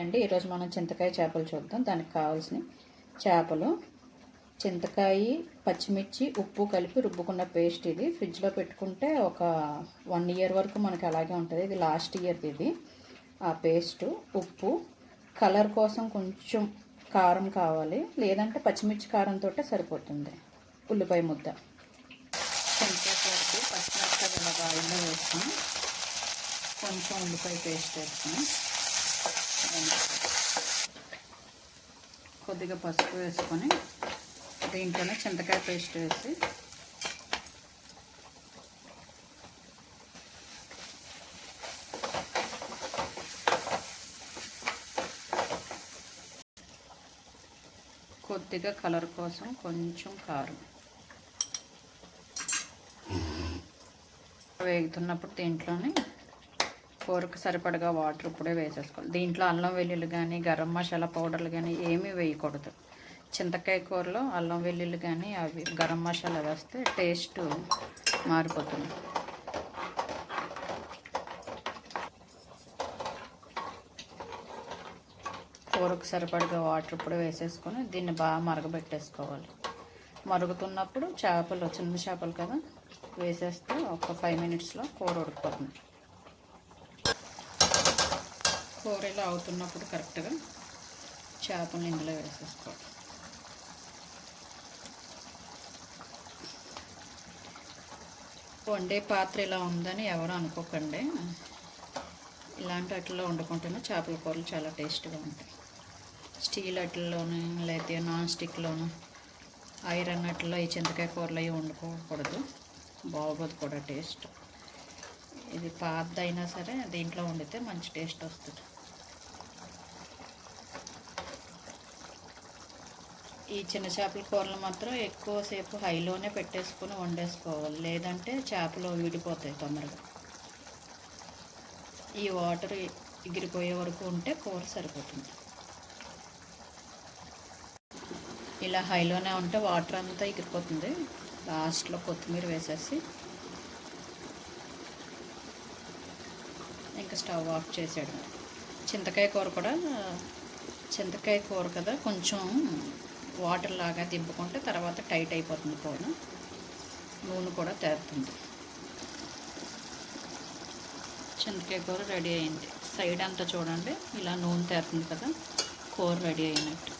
అండి ఈరోజు మనం చింతకాయ చేపలు చూద్దాం. దానికి కావాల్సిన చేపలు, చింతకాయ, పచ్చిమిర్చి, ఉప్పు కలిపి రుబ్బుకున్న పేస్ట్. ఇది ఫ్రిడ్జ్లో పెట్టుకుంటే ఒక 1 ఇయర్ వరకు మనకి అలాగే ఉంటుంది. ఇది లాస్ట్ ఇయర్ది. ఇది ఆ పేస్టు, ఉప్పు, కలర్ కోసం కొంచెం కారం కావాలి, లేదంటే పచ్చిమిర్చి కారంతో సరిపోతుంది. ఉల్లిపాయ ముద్ద, చింతకాయ కూరకి పచ్చిమిరపకాయలు ఇలాగా ఆయిల్లో వేసుకొని కొంచెం ఉల్లిపాయ పేస్ట్ వేసుకొని కొద్దిగా పసుపు వేసుకొని దీంట్లోనే చింతకాయ పేస్ట్ వేసి కొద్దిగా కలర్ కోసం కొంచెం కారం వేగుతున్నప్పుడు దీంట్లోనే కూరకు సరిపడగా వాటర్ ఇప్పుడే వేసేసుకోవాలి. దీంట్లో అల్లం వెల్లుల్లి కానీ గరం మసాలా పౌడర్లు కానీ ఏమీ వేయకూడదు. చింతకాయ కూరలో అల్లం వెల్లుల్లి కానీ అవి గరం మసాలా వేస్తే టేస్ట్ మారిపోతుంది. కూరకు సరిపడగా వాటర్ ఇప్పుడే వేసేసుకొని దీన్ని బాగా మరగబెట్టేసుకోవాలి. మరుగుతున్నప్పుడు చేపలు, చిన్న చేపలు కదా, వేసేస్తే ఒక 5 మినిట్స్లో కూర ఉడికిపోతుంది. కూర ఇలా అవుతున్నప్పుడు కరెక్ట్గా చేపలను ఇందులో వేసేసుకోవాలి. వండే పాత్ర ఇలా ఉందని ఎవరు అనుకోకండి. ఇలాంటి వాటిల్లో వండుకుంటేనే చేపల కూరలు చాలా టేస్ట్గా ఉంటాయి. స్టీల్ వాటిల్లోనూ లేకపోతే నాన్ స్టిక్లోనూ, ఐరన్ వాటిల్లో ఈ చింతకాయ కూరలు అవి వండుకోకూడదు, బాగోదు కూడా టేస్ట్. ఇది పాతదైనా సరే దీంట్లో వండితే మంచి టేస్ట్ వస్తుంది. ఈ చిన్న చేపల కూరలు మాత్రం ఎక్కువసేపు హైలోనే పెట్టేసుకొని వండేసుకోవాలి, లేదంటే చేపలు విడిపోతాయి తొందరగా. ఈ వాటర్ ఎగిరిపోయే వరకు ఉంటే కూర సరిపోతుంది. ఇలా హైలోనే ఉంటే వాటర్ అంతా ఎగిరిపోతుంది. లాస్ట్లో కొత్తిమీర వేసేసి ఇంకా స్టవ్ ఆఫ్ చేసాడు. చింతకాయ కూర కదా, కొంచెం వాటర్ లాగా దింపుకుంటే తర్వాత టైట్ అయిపోతుంది కూర, నూనె కూడా తేరుతుంది. చింతకాయ కూర రెడీ అయింది. సైడ్ అంతా చూడండి ఇలా నూనె తేరుతుంది కదా, కూర రెడీ అయినట్టు.